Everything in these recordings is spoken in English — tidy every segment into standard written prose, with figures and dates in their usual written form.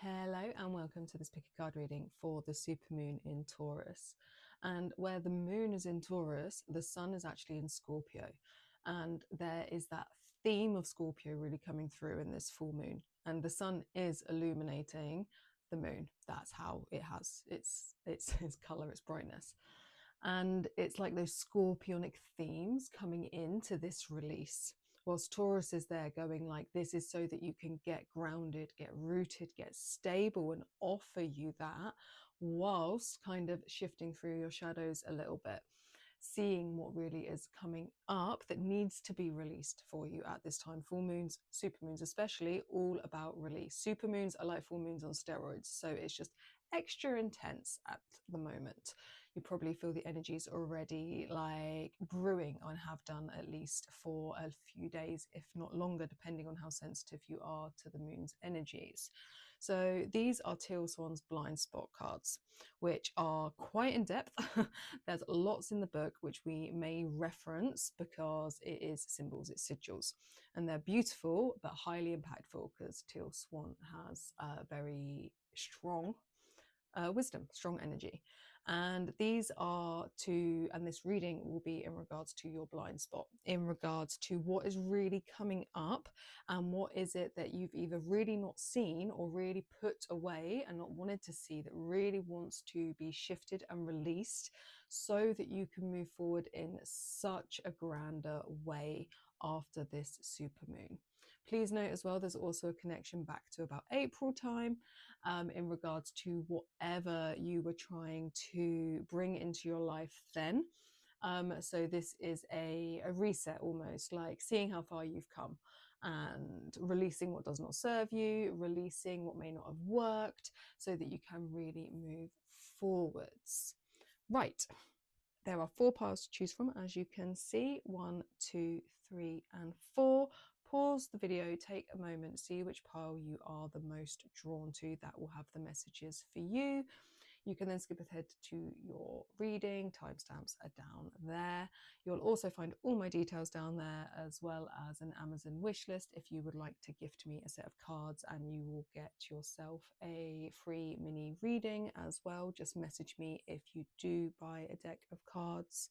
Hello and welcome to this pick a card reading for the supermoon in Taurus. And where the moon is in Taurus, the sun is actually in Scorpio. And there is that theme of Scorpio really coming through in this full moon. And the sun is illuminating the moon. That's how it has its color, its brightness. And it's like those scorpionic themes coming into this release. Whilst Taurus is there going like, this is so that you can get grounded, get rooted, get stable and offer you that, whilst kind of shifting through your shadows a little bit, seeing what really is coming up that needs to be released for you at this time. Full moons, supermoons especially, all about release. Supermoons are like full moons on steroids, so it's just extra intense at the moment. You probably feel the energies already like brewing and have done at least for a few days, if not longer, depending on how sensitive you are to the moon's energies. So these are Teal Swan's blind spot cards, which are quite in depth. There's lots in the book which we may reference because it is symbols, it's sigils, and they're beautiful but highly impactful because Teal Swan has a very strong wisdom, strong energy. And these are and this reading will be in regards to your blind spot, in regards to what is really coming up and what is it that you've either really not seen or really put away and not wanted to see, that really wants to be shifted and released so that you can move forward in such a grander way after this supermoon. Please note as well, there's also a connection back to about April time in regards to whatever you were trying to bring into your life then. So this is a reset, almost like seeing how far you've come and releasing what does not serve you, releasing what may not have worked so that you can really move forwards. Right. There are 4 piles to choose from, as you can see, 1, 2, 3, and 4. Pause the video, take a moment, see which pile you are the most drawn to. That will have the messages for you. You can then skip ahead to your reading. Timestamps are down there. You'll also find all my details down there, as well as an Amazon wish list if you would like to gift me a set of cards, and you will get yourself a free mini reading as well. Just message me if you do buy a deck of cards.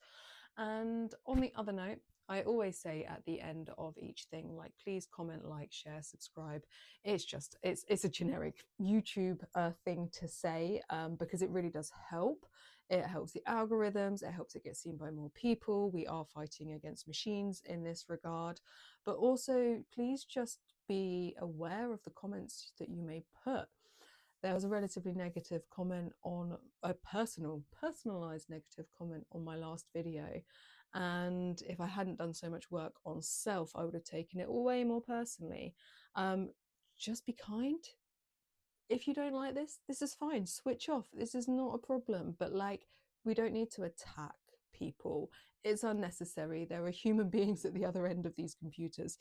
And on the other note, I always say at the end of each thing, like, please comment, like, share, subscribe. It's just, it's a generic YouTube thing to say because it really does help. It helps the algorithms, it helps it get seen by more people. We are fighting against machines in this regard, but also please just be aware of the comments that you may put. There was a relatively negative comment on a personalized negative comment on my last video. And if I hadn't done so much work on self, I would have taken it way more personally. Just be kind. If you don't like this is fine. Switch off. This is not a problem. But like, we don't need to attack people. It's unnecessary. There are human beings at the other end of these computers.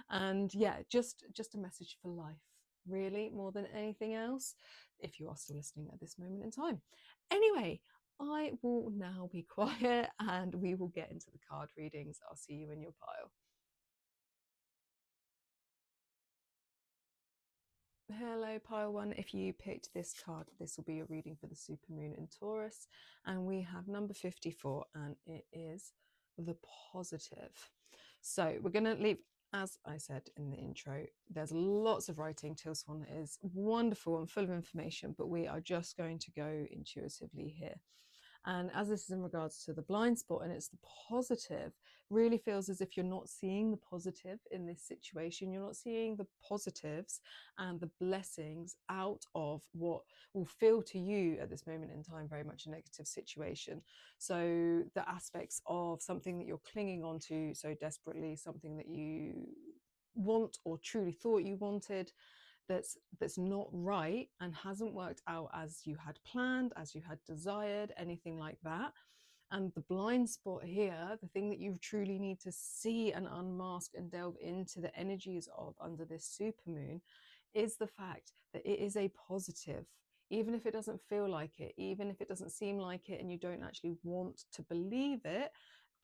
And yeah, just a message for life, really, more than anything else, if you are still listening at this moment in time. Anyway, I will now be quiet and we will get into the card readings. I'll see you in your pile. Hello, pile 1. If you picked this card, this will be a reading for the supermoon in Taurus. And we have number 54, and it is the positive. So we're going to leave, as I said in the intro, there's lots of writing. Teal Swan is wonderful and full of information, but we are just going to go intuitively here. And as this is in regards to the blind spot and it's the positive, really feels as if you're not seeing the positive in this situation. You're not seeing the positives and the blessings out of what will feel to you at this moment in time very much a negative situation. So the aspects of something that you're clinging on to so desperately, something that you want or truly thought you wanted, that's not right and hasn't worked out as you had planned, as you had desired, anything like that. And the blind spot here, the thing that you truly need to see and unmask and delve into the energies of under this supermoon, is the fact that it is a positive. Even if it doesn't feel like it, even if it doesn't seem like it and you don't actually want to believe it,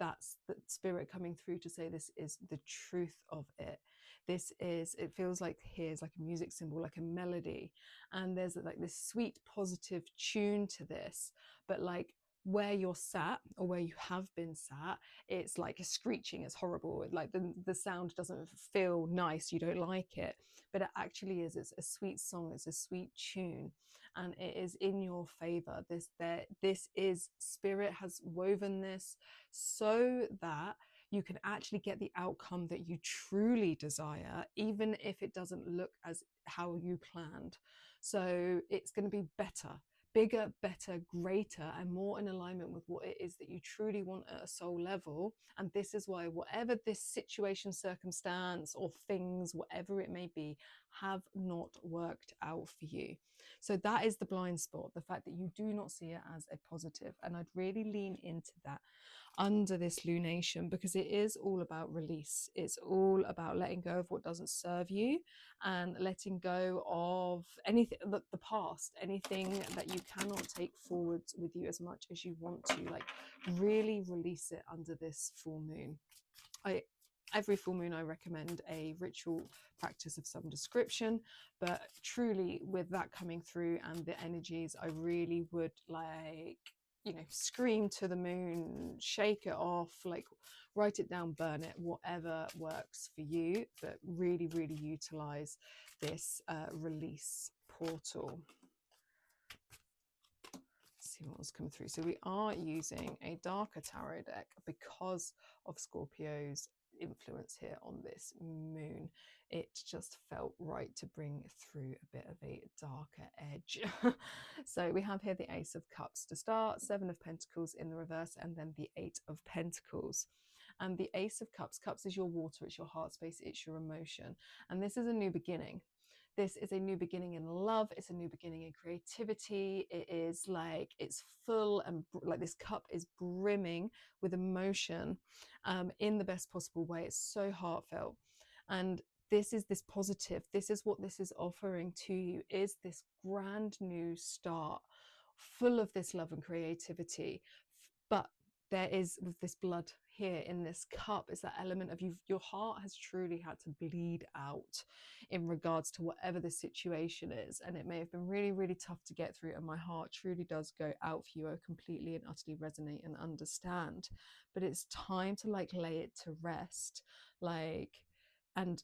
that's the spirit coming through to say this is the truth of it. This is, it feels like here's like a music symbol, like a melody, and there's like this sweet positive tune to this, but like where you're sat or where you have been sat, it's like a screeching, it's horrible, like the sound doesn't feel nice, you don't like it, but it actually is, it's a sweet song, it's a sweet tune, and it is in your favor. This is, spirit has woven this so that you can actually get the outcome that you truly desire, even if it doesn't look as how you planned. So it's going to be better, bigger, better, greater, and more in alignment with what it is that you truly want at a soul level. And this is why whatever this situation, circumstance, or things, whatever it may be, have not worked out for you. So that is the blind spot, the fact that you do not see it as a positive. And I'd really lean into that under this lunation, because it is all about release. It's all about letting go of what doesn't serve you and letting go of anything, the past, anything that you cannot take forwards with you as much as you want to. Like, really release it under this full moon. Every full moon I recommend a ritual practice of some description, but truly with that coming through and the energies, I really would, like, you know, scream to the moon, shake it off, like write it down, burn it, whatever works for you, but really, really utilize this release portal. Let's see what was coming through. So we are using a darker tarot deck because of Scorpio's influence here on this moon. It just felt right to bring through a bit of a darker edge. So we have here the Ace of Cups to start, Seven of Pentacles in the reverse, and then the Eight of Pentacles. And the Ace of Cups, cups is your water, it's your heart space, it's your emotion, and this is a new beginning. This is a new beginning in love. It's a new beginning in creativity. It is like, it's full, and like this cup is brimming with emotion in the best possible way. It's so heartfelt. And this is this positive. This is what this is offering to you, is this grand new start full of this love and creativity. But there is, with this blood here in this cup, is that element of your heart has truly had to bleed out in regards to whatever the situation is, and it may have been really, really tough to get through, and my heart truly does go out for you. I completely and utterly resonate and understand, but it's time to like lay it to rest, like, and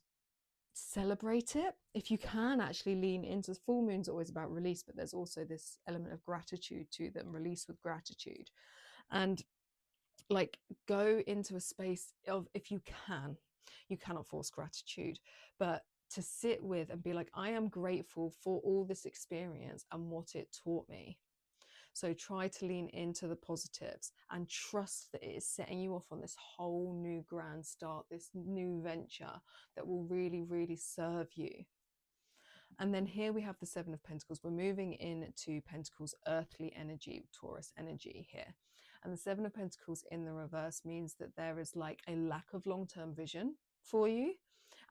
celebrate it. If you can actually lean into, full moon's always about release, but there's also this element of gratitude to them, release with gratitude, and like go into a space of, if you can, you cannot force gratitude, but to sit with and be like, I am grateful for all this experience and what it taught me. So try to lean into the positives and trust that it is setting you off on this whole new grand start, this new venture that will really, really serve you. And then here we have the Seven of Pentacles. We're moving into Pentacles, earthly energy, Taurus energy here. And the Seven of Pentacles in the reverse means that there is like a lack of long-term vision for you,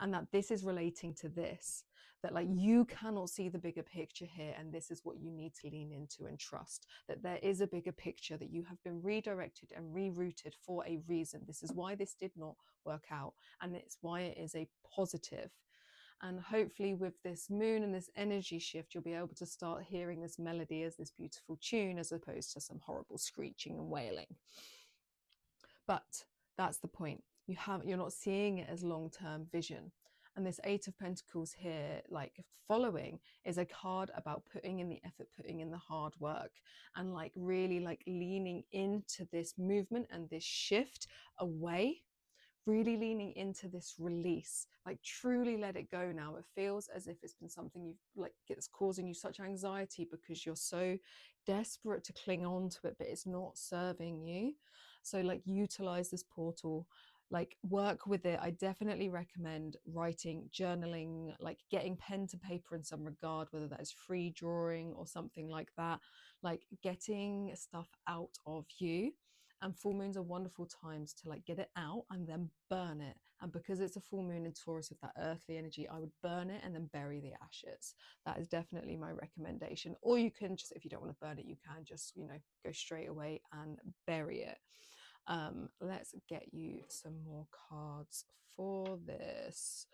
and that this is relating to this, that like you cannot see the bigger picture here, and this is what you need to lean into and trust, that there is a bigger picture, that you have been redirected and rerouted for a reason. This is why this did not work out, and it's why it is a positive. And hopefully with this moon and this energy shift, you'll be able to start hearing this melody as this beautiful tune, as opposed to some horrible screeching and wailing. But that's the point. You're not seeing it as long-term vision. And this Eight of Pentacles here, like following, is a card about putting in the effort, putting in the hard work, and like really like leaning into this movement and this shift away, really leaning into this release, like truly let it go now. It feels as if it's been something you've like, it's causing you such anxiety because you're so desperate to cling on to it, but it's not serving you. So like utilize this portal, like work with it. I definitely recommend writing, journaling, like getting pen to paper in some regard, whether that is free drawing or something like that, like getting stuff out of you. And full moons are wonderful times to like get it out and then burn it. And because it's a full moon in Taurus with that earthly energy, I would burn it and then bury the ashes. That is definitely my recommendation. Or you can just, if you don't want to burn it, you can just, you know, go straight away and bury it. Let's get you some more cards for this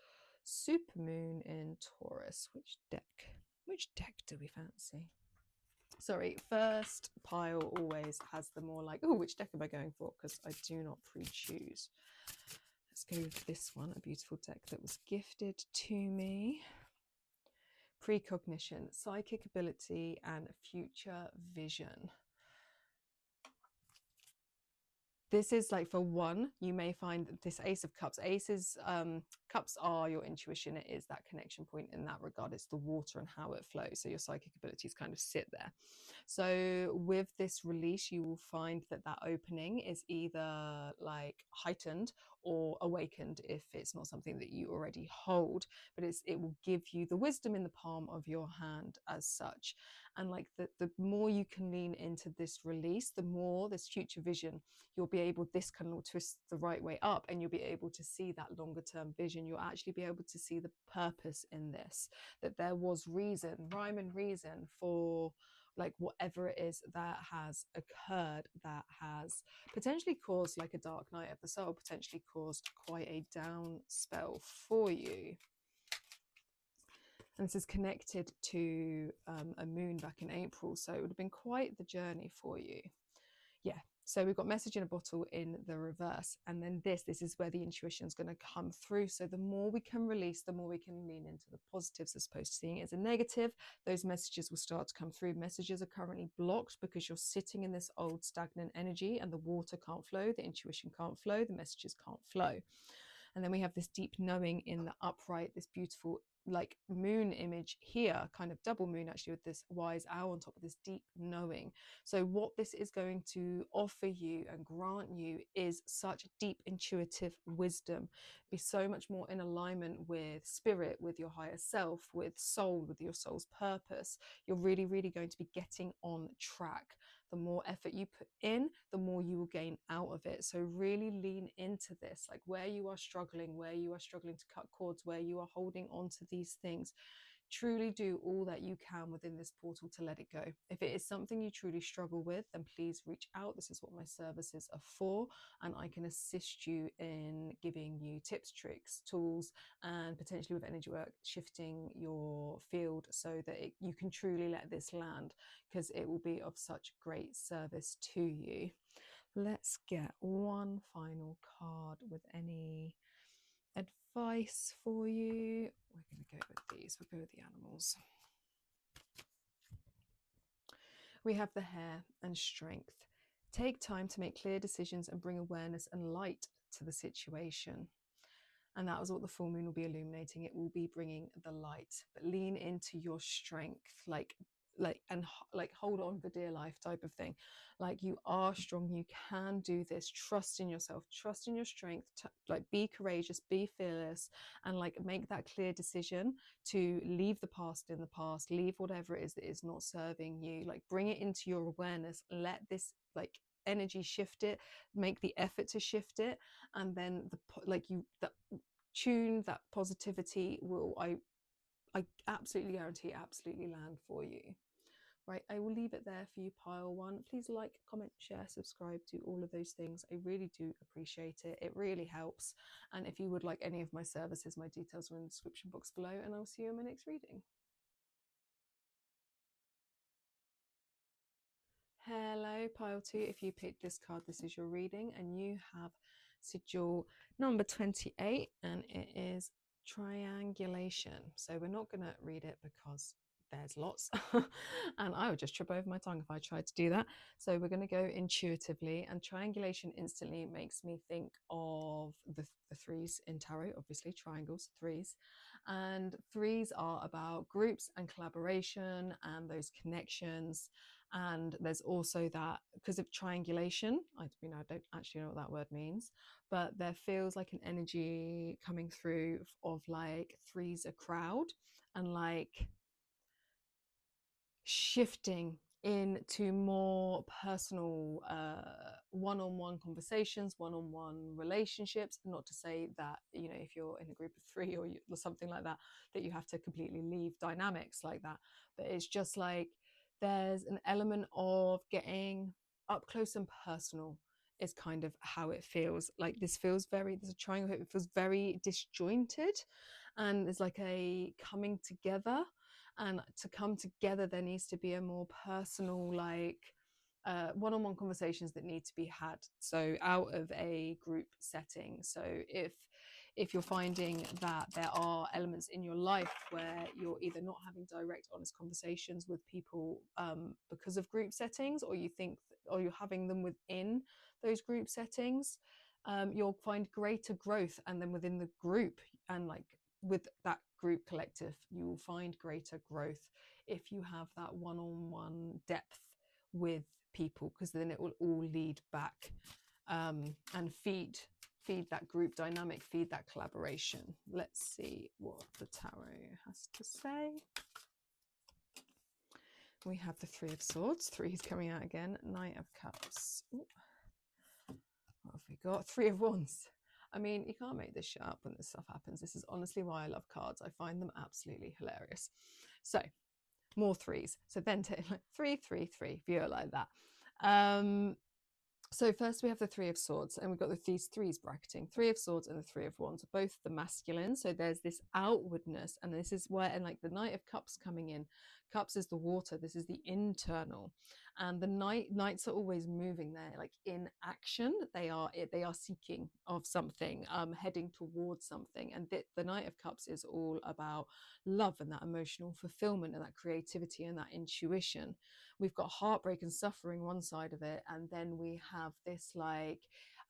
supermoon in Taurus. Which deck do we fancy? Sorry, first pile always has the more like, oh, which deck am I going for? Because I do not pre-choose. Let's go with this one, a beautiful deck that was gifted to me. Precognition, psychic ability, and future vision. This is like, for one, you may find this Ace of Cups. Cups are your intuition. It is that connection point in that regard. It's the water and how it flows. So your psychic abilities kind of sit there. So with this release, you will find that that opening is either like heightened or awakened if it's not something that you already hold. But it will give you the wisdom in the palm of your hand as such. And like the more you can lean into this release, the more this future vision, you'll be able, this can all twist the right way up, and you'll be able to see that longer term vision. You'll actually be able to see the purpose in this, that there was reason, rhyme and reason for like whatever it is that has occurred, that has potentially caused like a dark night of the soul, potentially caused quite a down spell for you. And this is connected to a moon back in April, so it would have been quite the journey for you. Yeah, so we've got message in a bottle in the reverse, and then this is where the intuition is going to come through. So the more we can release, the more we can lean into the positives as opposed to seeing it as a negative. Those messages will start to come through. Messages are currently blocked because you're sitting in this old stagnant energy, and the water can't flow, the intuition can't flow, the messages can't flow. And then we have this deep knowing in the upright, this beautiful like moon image here, kind of double moon actually, with this wise owl on top of this deep knowing. So what this is going to offer you and grant you is such deep intuitive wisdom. Be so much more in alignment with spirit, with your higher self, with soul, with your soul's purpose. You're really, really going to be getting on track. The more effort you put in, the more you will gain out of it. So really lean into this, like where you are struggling to cut cords, where you are holding on to these things. Truly do all that you can within this portal to let it go. If it is something you truly struggle with, then please reach out. This is what my services are for, and I can assist you in giving you tips, tricks, tools, and potentially with energy work, shifting your field so that you can truly let this land, because it will be of such great service to you. Let's get one final card with any advice for you. We're going to go with these. We'll go with the animals. We have the hare and strength. Take time to make clear decisions and bring awareness and light to the situation. And that was what the full moon will be illuminating. It will be bringing the light, but lean into your strength, like hold on for dear life type of thing. Like, you are strong, you can do this. Trust in yourself, trust in your strength, like be courageous, be fearless, and like make that clear decision to leave the past in the past, leave whatever it is that is not serving you, like bring it into your awareness, let this like energy shift it, make the effort to shift it, and then tune that positivity will, I absolutely guarantee, absolutely land for you. Right, I will leave it there for you, pile one. Please like, comment, share, subscribe, do all of those things. I really do appreciate it. It really helps. And if you would like any of my services, my details are in the description box below, and I'll see you in my next reading. Hello, pile two. If you picked this card, this is your reading, and you have sigil number 28, and it is triangulation. So we're not going to read it because there's lots and I would just trip over my tongue if I tried to do that. So we're going to go intuitively, and triangulation instantly makes me think of the threes in tarot, obviously triangles, threes, and threes are about groups and collaboration and those connections. And there's also that, because of triangulation, I don't actually know what that word means, but there feels like an energy coming through of like three's a crowd, and like shifting into more personal one-on-one conversations, one-on-one relationships. Not to say that, you know, if you're in a group of three or something like that, that you have to completely leave dynamics like that, but it's just like there's an element of getting up close and personal is kind of how it feels. Like this feels very, there's a triangle here, it feels very disjointed, and there's like a coming together. And to come together, there needs to be a more personal, like one-on-one conversations that need to be had, so out of a group setting. So if you're finding that there are elements in your life where you're either not having direct honest conversations with people because of group settings, or you think, or you're having them within those group settings, you'll find greater growth. And then within the group, and like with that group collective, you will find greater growth if you have that one-on-one depth with people, because then it will all lead back and feed that group dynamic, feed that collaboration. Let's see what the tarot has to say. We have the Three of Swords. Three's coming out again. Knight of Cups. Ooh. What have we got? Three of Wands. I mean, you can't make this shit up when this stuff happens. This is honestly why I love cards. I find them absolutely hilarious. So, more threes. So then take like 3, 3, 3, view it like that. So first we have the Three of Swords, and we've got these threes bracketing. Three of Swords and the Three of Wands are both the masculine. So there's this outwardness, and this is where, and like the Knight of Cups coming in. Cups is the water. This is the internal. And the knights are always moving there, like in action. They are seeking of something, heading towards something. And the Knight of Cups is all about love and that emotional fulfillment and that creativity and that intuition. We've got heartbreak and suffering one side of it, and then we have this like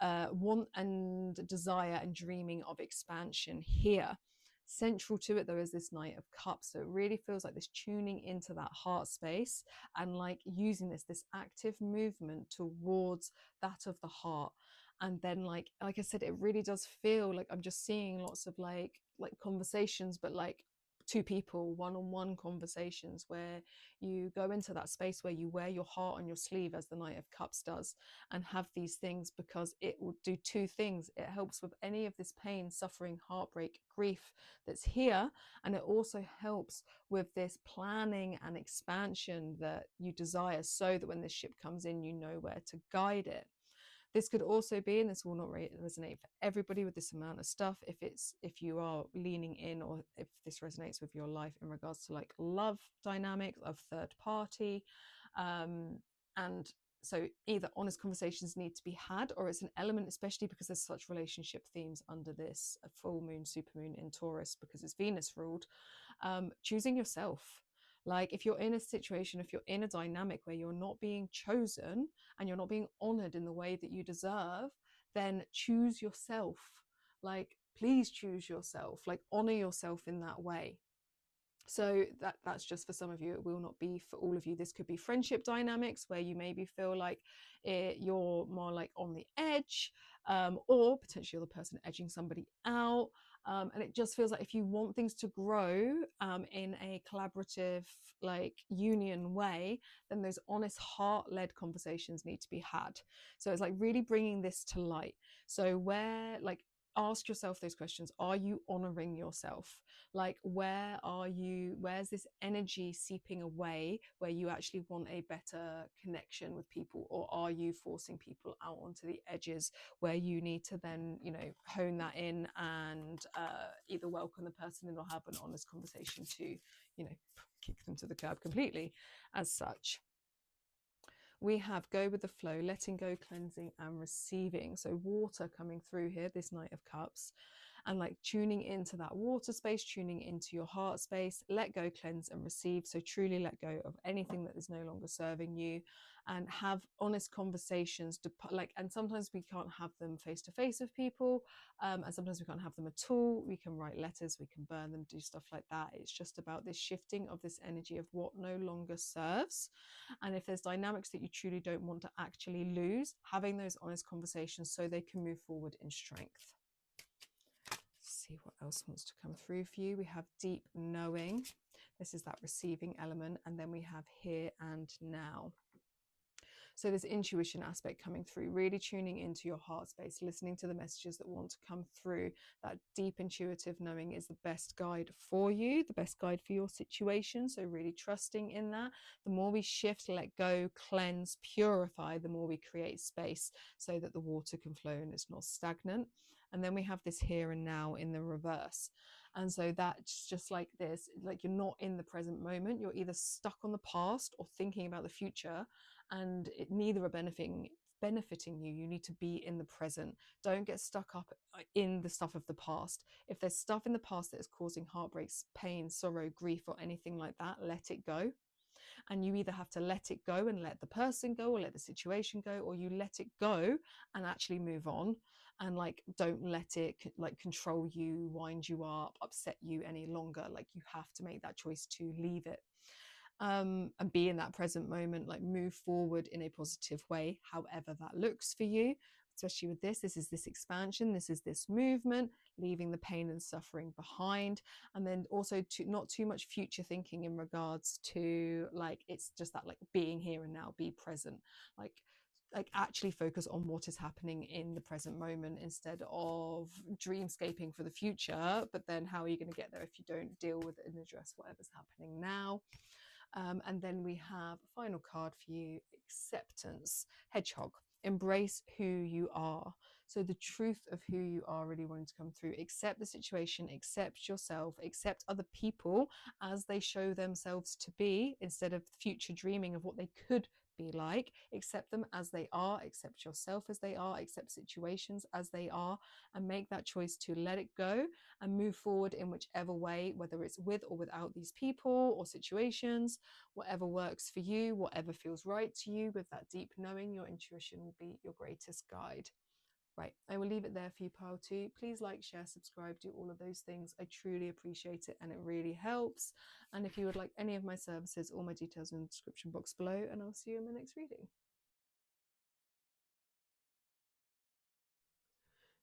want and desire and dreaming of expansion here. Central to it though is this Knight of Cups, so it really feels like this tuning into that heart space and like using this active movement towards that of the heart. And then like I said, it really does feel like I'm just seeing lots of like conversations, but like two people, one-on-one conversations, where you go into that space where you wear your heart on your sleeve, as the Knight of Cups does, and have these things, because it will do two things. It helps with any of this pain, suffering, heartbreak, grief that's here, and it also helps with this planning and expansion that you desire, so that when this ship comes in, you know where to guide it. This could also be, and this will not resonate for everybody with this amount of stuff, if you are leaning in, or if this resonates with your life in regards to like love dynamics of third party. And so either honest conversations need to be had, or it's an element, especially because there's such relationship themes under this full moon, supermoon in Taurus, because it's Venus ruled, choosing yourself. Like if you're in a situation, if you're in a dynamic where you're not being chosen and you're not being honored in the way that you deserve, then choose yourself. Like, please choose yourself, like honor yourself in that way. So that's just for some of you. It will not be for all of you. This could be friendship dynamics where you maybe feel like you're more like on the edge, or potentially you're the person edging somebody out. And it just feels like if you want things to grow in a collaborative, like union way, then those honest, heart-led conversations need to be had. So it's like really bringing this to light. So where like, ask yourself those questions. Are you honoring yourself? Like, where's this energy seeping away where you actually want a better connection with people? Or are you forcing people out onto the edges where you need to then, you know, hone that in and either welcome the person in or have an honest conversation to, you know, kick them to the curb completely as such. We have go with the flow, letting go, cleansing and receiving. So water coming through here, this Knight of Cups, and like tuning into that water space, tuning into your heart space, let go, cleanse and receive. So truly let go of anything that is no longer serving you, and have honest conversations to like, and sometimes we can't have them face to face with people, and sometimes we can't have them at all. We can write letters, we can burn them, do stuff like that. It's just about this shifting of this energy of what no longer serves. And if there's dynamics that you truly don't want to actually lose, having those honest conversations so they can move forward in strength. See what else wants to come through for you. We have deep knowing. This is that receiving element. And then we have here and now. So this intuition aspect coming through, really tuning into your heart space, listening to the messages that want to come through. That deep intuitive knowing is the best guide for you, the best guide for your situation. So really trusting in that. The more we shift, let go, cleanse, purify, the more we create space so that the water can flow and it's not stagnant. And then we have this here and now in the reverse. And so that's just like this, like you're not in the present moment. You're either stuck on the past or thinking about the future, and neither are benefiting you. You need to be in the present. Don't get stuck up in the stuff of the past. If there's stuff in the past that is causing heartbreaks, pain, sorrow, grief, or anything like that, let it go. And you either have to let it go and let the person go, or let the situation go, or you let it go and actually move on, and like don't let it like control you, wind you up, upset you any longer. Like you have to make that choice to leave it, and be in that present moment, like move forward in a positive way, however that looks for you. Especially with this is this expansion, this is this movement, leaving the pain and suffering behind. And then also not too much future thinking in regards to like, it's just that like being here and now, be present, like actually focus on what is happening in the present moment instead of dreamscaping for the future. But then how are you going to get there if you don't deal with it and address whatever's happening now? And then we have a final card for you, acceptance, hedgehog. Embrace who you are. So the truth of who you are really wanting to come through. Accept the situation, accept yourself, accept other people as they show themselves to be, instead of future dreaming of what they could be like. Accept them as they are, accept yourself as they are, accept situations as they are, and make that choice to let it go and move forward in whichever way, whether it's with or without these people or situations, whatever works for you, whatever feels right to you. With that deep knowing, your intuition will be your greatest guide. Right, I will leave it there for you, pile 2. Please like, share, subscribe, do all of those things. I truly appreciate it and it really helps. And if you would like any of my services, all my details are in the description box below, and I'll see you in my next reading.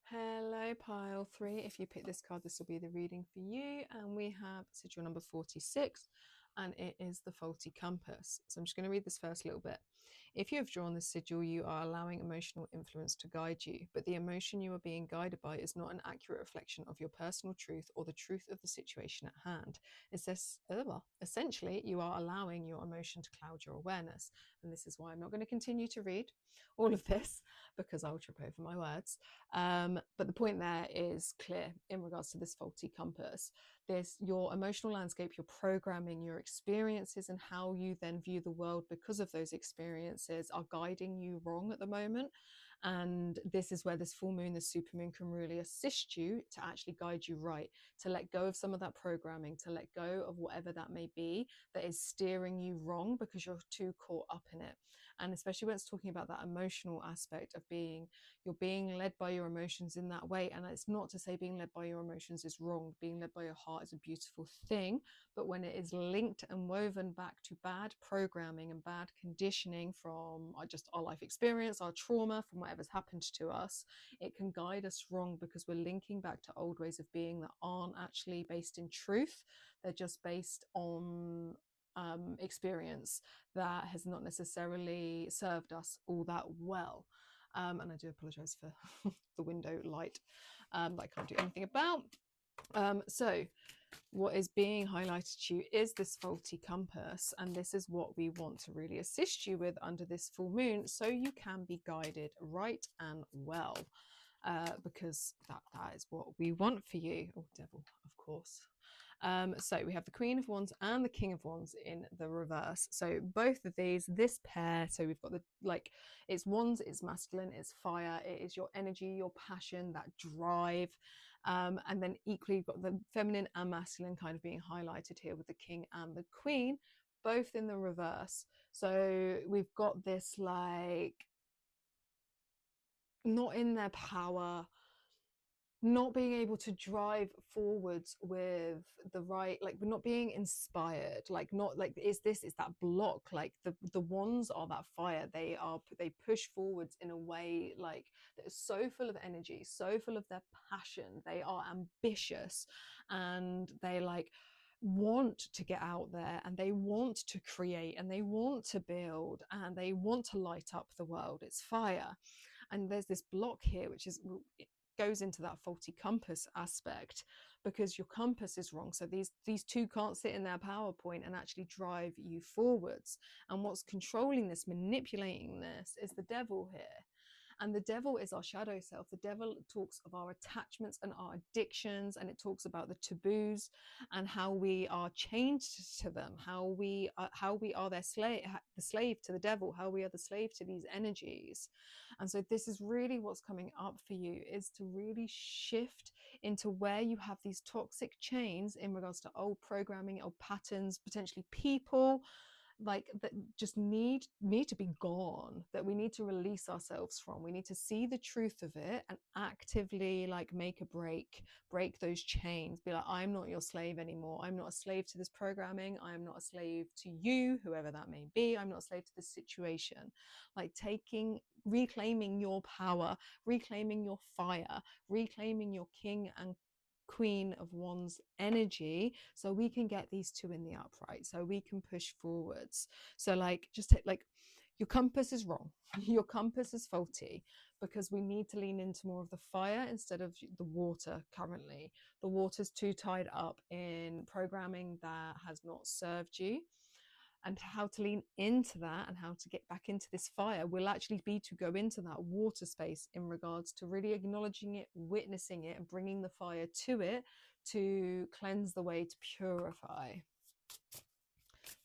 Hello, pile 3. If you pick this card, this will be the reading for you. And we have sigil number 46, and it is the faulty compass. So I'm just going to read this first little bit. If you have drawn this sigil, you are allowing emotional influence to guide you, but the emotion you are being guided by is not an accurate reflection of your personal truth or the truth of the situation at hand. It says, essentially, you are allowing your emotion to cloud your awareness. And this is why I'm not going to continue to read all of this, because I'll trip over my words. But the point there is clear in regards to this faulty compass. Your emotional landscape, your programming, your experiences, and how you then view the world because of those experiences are guiding you wrong at the moment. And this is where this full moon, this supermoon, can really assist you to actually guide you right, to let go of some of that programming, to let go of whatever that may be that is steering you wrong because you're too caught up in it. And especially when it's talking about that emotional aspect of you're being led by your emotions in that way. And it's not to say being led by your emotions is wrong. Being led by your heart is a beautiful thing. But when it is linked and woven back to bad programming and bad conditioning from just our life experience, our trauma, from whatever's happened to us, it can guide us wrong because we're linking back to old ways of being that aren't actually based in truth. They're just based on experience that has not necessarily served us all that well. And I do apologize for the window light that I can't do anything about. So what is being highlighted to you is this faulty compass, and this is what we want to really assist you with under this full moon, so you can be guided right and well, because that is what we want for you. Oh, devil, of course. So we have the Queen of Wands and the King of Wands in the reverse. So both of these, this pair, so we've got it's wands, it's masculine, it's fire, it is your energy, your passion, that drive. And then equally you've got the feminine and masculine kind of being highlighted here with the King and the Queen, both in the reverse. So we've got this like not in their power, not being able to drive forwards with the right, like we're not being inspired, like not like is that block. Like the wands are that fire, they push forwards in a way like that is so full of energy, so full of their passion, they are ambitious, and they like want to get out there, and they want to create, and they want to build, and they want to light up the world. It's fire. And there's this block here, which is, it goes into that faulty compass aspect, because your compass is wrong. So these two can't sit in their PowerPoint and actually drive you forwards. And what's controlling this, manipulating this, is the devil here. And the devil is our shadow self. The devil talks of our attachments and our addictions, and it talks about the taboos and how we are chained to them, how we are their slave, the slave to the devil, how we are the slave to these energies. And so this is really what's coming up for you, is to really shift into where you have these toxic chains in regards to old programming, old patterns, potentially people, like that just need to be gone, that we need to release ourselves from. We need to see the truth of it and actively like make a break those chains. Be like, I'm not your slave anymore. I'm not a slave to this programming. I'm not a slave to you, whoever that may be. I'm not a slave to this situation. Like reclaiming your power, reclaiming your fire, reclaiming your king and Queen of Wands energy, so we can get these two in the upright, so we can push forwards. So like, just take, like, your compass is wrong, your compass is faulty, because we need to lean into more of the fire instead of the water. Currently the water's too tied up in programming that has not served you. And how to lean into that and how to get back into this fire will actually be to go into that water space, in regards to really acknowledging it, witnessing it, and bringing the fire to it to cleanse the way, to purify.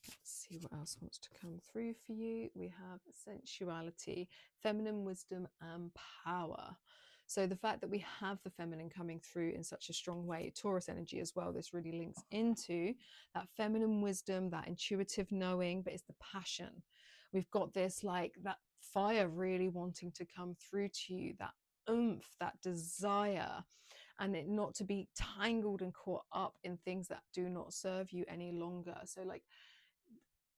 Let's see what else wants to come through for you. We have sensuality, feminine wisdom, and power. So the fact that we have the feminine coming through in such a strong way, Taurus energy as well, this really links into that feminine wisdom, that intuitive knowing, but it's the passion. We've got this, like, that fire really wanting to come through to you, that oomph, that desire, and it not to be tangled and caught up in things that do not serve you any longer. So like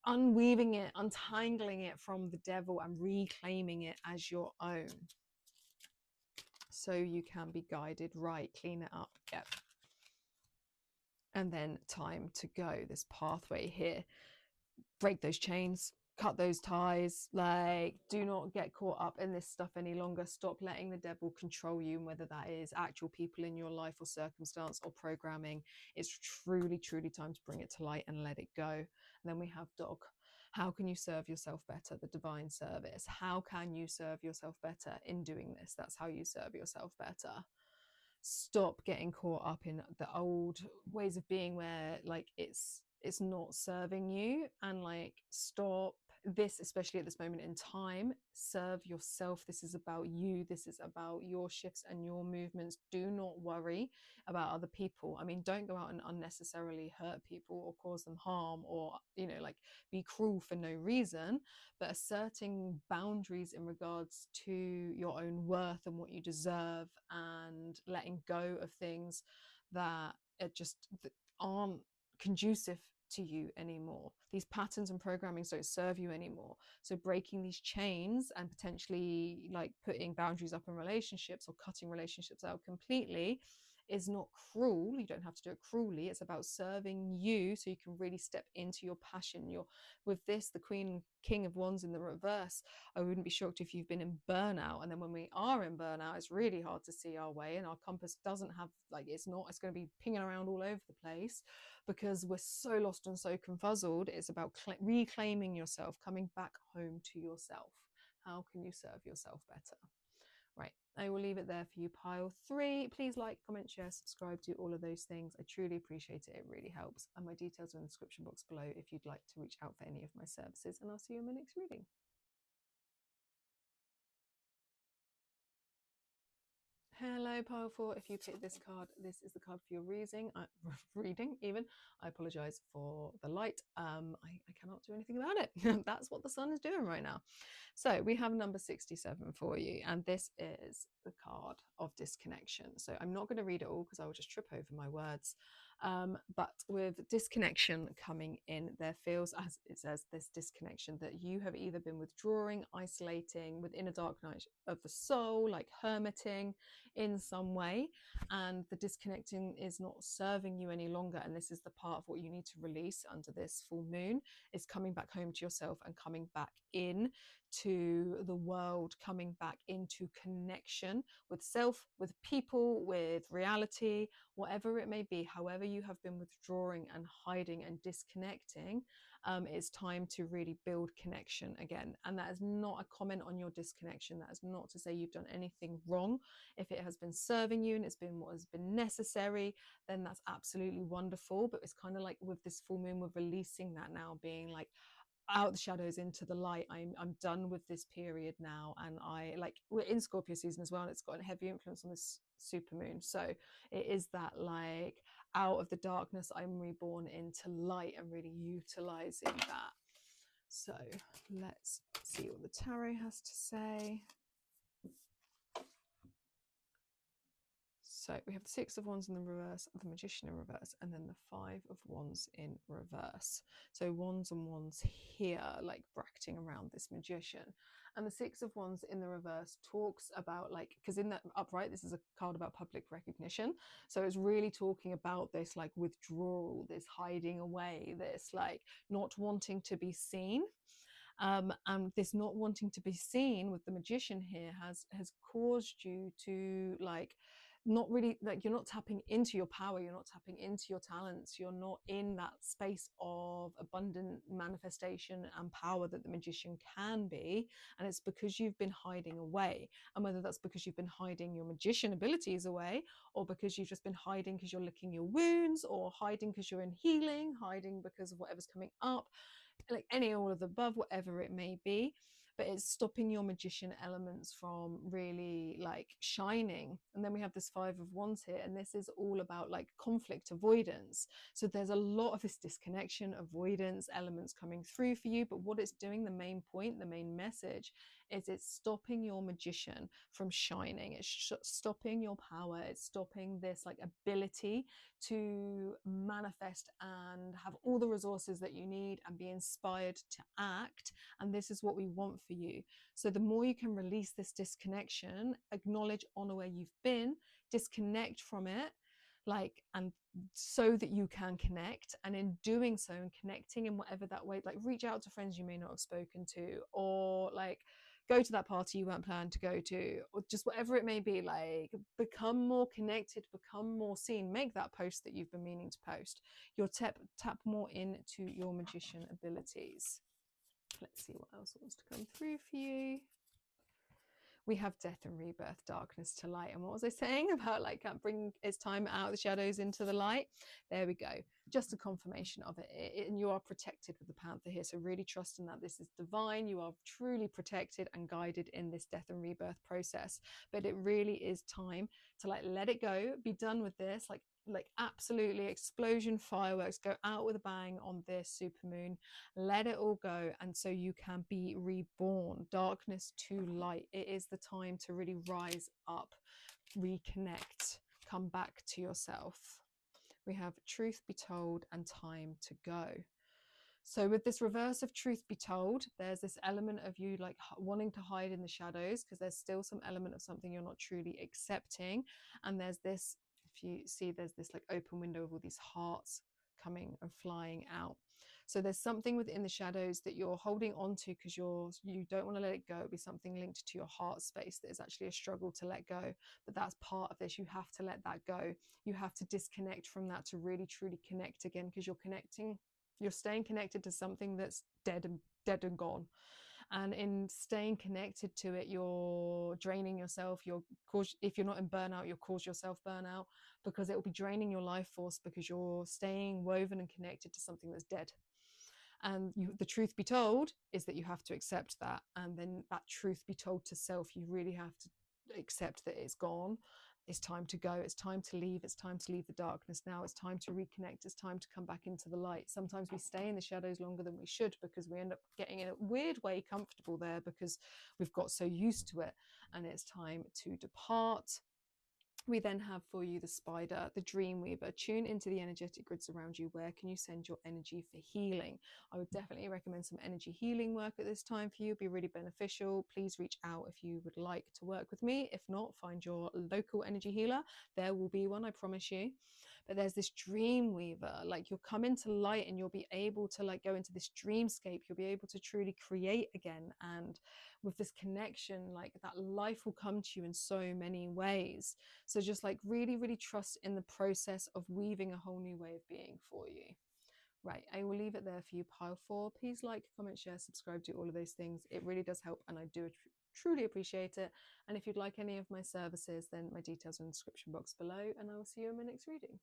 unweaving it, untangling it from the devil and reclaiming it as your own, so you can be guided right, clean it up. Yep. And then time to go, this pathway here, break those chains, cut those ties, like, do not get caught up in this stuff any longer. Stop letting the devil control you, and whether that is actual people in your life or circumstance or programming, it's truly time to bring it to light and let it go. And then we have dog. How can you serve yourself better? The divine service. How can you serve yourself better in doing this? That's how you serve yourself better. Stop getting caught up in the old ways of being, where like it's not serving you, and like, stop this, especially at this moment in time. Serve yourself. This is about you. This is about your shifts and your movements. Do not worry about other people. I mean, don't go out and unnecessarily hurt people or cause them harm, or, you know, like, be cruel for no reason, but asserting boundaries in regards to your own worth and what you deserve, and letting go of things that are that aren't conducive to you anymore. These patterns and programmings don't serve you anymore. So breaking these chains and potentially like putting boundaries up in relationships, or cutting relationships out completely, is not cruel. You don't have to do it cruelly. It's about serving you, so you can really step into your passion. With this, the King of Wands in the reverse, I wouldn't be shocked if you've been in burnout. And then when we are in burnout, it's really hard to see our way, and our compass doesn't have, like, it's going to be pinging around all over the place, because we're so lost and so confuzzled. It's about reclaiming yourself, coming back home to yourself. How can you serve yourself better? Right, I will leave it there for you, pile 3. Please like, comment, share, subscribe, do all of those things. I truly appreciate it. It really helps. And my details are in the description box below if you'd like to reach out for any of my services. And I'll see you in my next reading. Hello, pile 4. If you pick this card, this is the card for your reading. I apologize for the light. I cannot do anything about it. That's what the sun is doing right now. So we have number 67 for you, and this is the card of disconnection. So I'm not going to read it all because I will just trip over my words. But with disconnection coming in, there feels, as it says, this disconnection that you have either been withdrawing, isolating within a dark night of the soul, like hermiting in some way, and the disconnecting is not serving you any longer. And this is the part of what you need to release under this full moon, is coming back home to yourself and coming back in to the world, coming back into connection with self, with people, with reality, whatever it may be. However you have been withdrawing and hiding and disconnecting, it's time to really build connection again. And that is not a comment on your disconnection. That is not to say you've done anything wrong. If it has been serving you and it's been what has been necessary, then that's absolutely wonderful. But it's kind of like with this full moon, we're releasing that now, being like, out the shadows into the light. I'm done with this period now, and we're in Scorpio season as well, and it's got a heavy influence on this super moon. So it is that, like, out of the darkness I'm reborn into light, and really utilizing that. So let's see what the tarot has to say. So we have the Six of Wands in the reverse, the Magician in reverse, and then the Five of Wands in reverse. So Wands and Wands here, like bracketing around this Magician. And the Six of Wands in the reverse talks about, like, because in that upright, this is a card about public recognition. So it's really talking about this, like, withdrawal, this hiding away, this, like, not wanting to be seen. And this not wanting to be seen with the Magician here has caused you to, like, not really, like, you're not tapping into your power, you're not tapping into your talents, you're not in that space of abundant manifestation and power that the Magician can be. And it's because you've been hiding away. And whether that's because you've been hiding your Magician abilities away, or because you've just been hiding because you're licking your wounds, or hiding because you're in healing, hiding because of whatever's coming up, like any, all of the above, whatever it may be. But it's stopping your Magician elements from really, like, shining. And then we have this Five of Wands here, and this is all about, like, conflict avoidance. So there's a lot of this disconnection, avoidance elements coming through for you. But what it's doing, the main point, the main message, is it's stopping your Magician from shining. It's stopping your power. It's stopping this, like, ability to manifest and have all the resources that you need and be inspired to act. And this is what we want for you. So the more you can release this disconnection, acknowledge, honor where you've been, disconnect from it, like, and so that you can connect. And in doing so, and connecting in whatever that way, like, reach out to friends you may not have spoken to, or, like, go to that party you weren't planning to go to, or just whatever it may be, like, become more connected, become more seen, make that post that you've been meaning to post. You'll tap more into your Magician abilities. Let's see what else wants to come through for you. We have death and rebirth, darkness to light. And what was I saying about, like, bring its time out of the shadows into the light? There we go. Just a confirmation of it. And you are protected with the Panther here. So really trusting that this is divine. You are truly protected and guided in this death and rebirth process. But it really is time to, like, let it go, be done with this, like absolutely explosion, fireworks, go out with a bang on this super moon, let it all go, and so you can be reborn. Darkness to light. It is the time to really rise up, reconnect, come back to yourself. We have truth be told and time to go. So with this reverse of truth be told, there's this element of you, like, wanting to hide in the shadows because there's still some element of something you're not truly accepting. And there's this, if you see, there's this, like, open window of all these hearts coming and flying out. So there's something within the shadows that you're holding on to because you don't want to let it go. It'll be something linked to your heart space that is actually a struggle to let go. But that's part of this. You have to let that go. You have to disconnect from that to really truly connect again, because you're staying connected to something that's dead and gone. And in staying connected to it, you're draining yourself. If you're not in burnout, you'll cause yourself burnout, because it will be draining your life force, because you're staying woven and connected to something that's dead. And the truth be told is that you have to accept that. And then that truth be told to self, you really have to accept that it's gone. it's time to go, it's time to leave, it's time to leave the darkness now, it's time to reconnect, it's time to come back into the light. Sometimes we stay in the shadows longer than we should because we end up getting in a weird way comfortable there because we've got so used to it, and it's time to depart. We then have for you the spider, the dream weaver. Tune into the energetic grids around you. Where can you send your energy for healing? I would definitely recommend some energy healing work at this time for you. It'd be really beneficial. Please reach out if you would like to work with me. If not, find your local energy healer. There will be one, I promise you. But there's this dream weaver, like you'll come into light and you'll be able to like go into this dreamscape. You'll be able to truly create again. And with this connection, like that life will come to you in so many ways. So just like really, really trust in the process of weaving a whole new way of being for you. Right, I will leave it there for you, pile 4. Please like, comment, share, subscribe, do all of those things. It really does help, and I do truly appreciate it. And if you'd like any of my services, then my details are in the description box below, and I will see you in my next reading.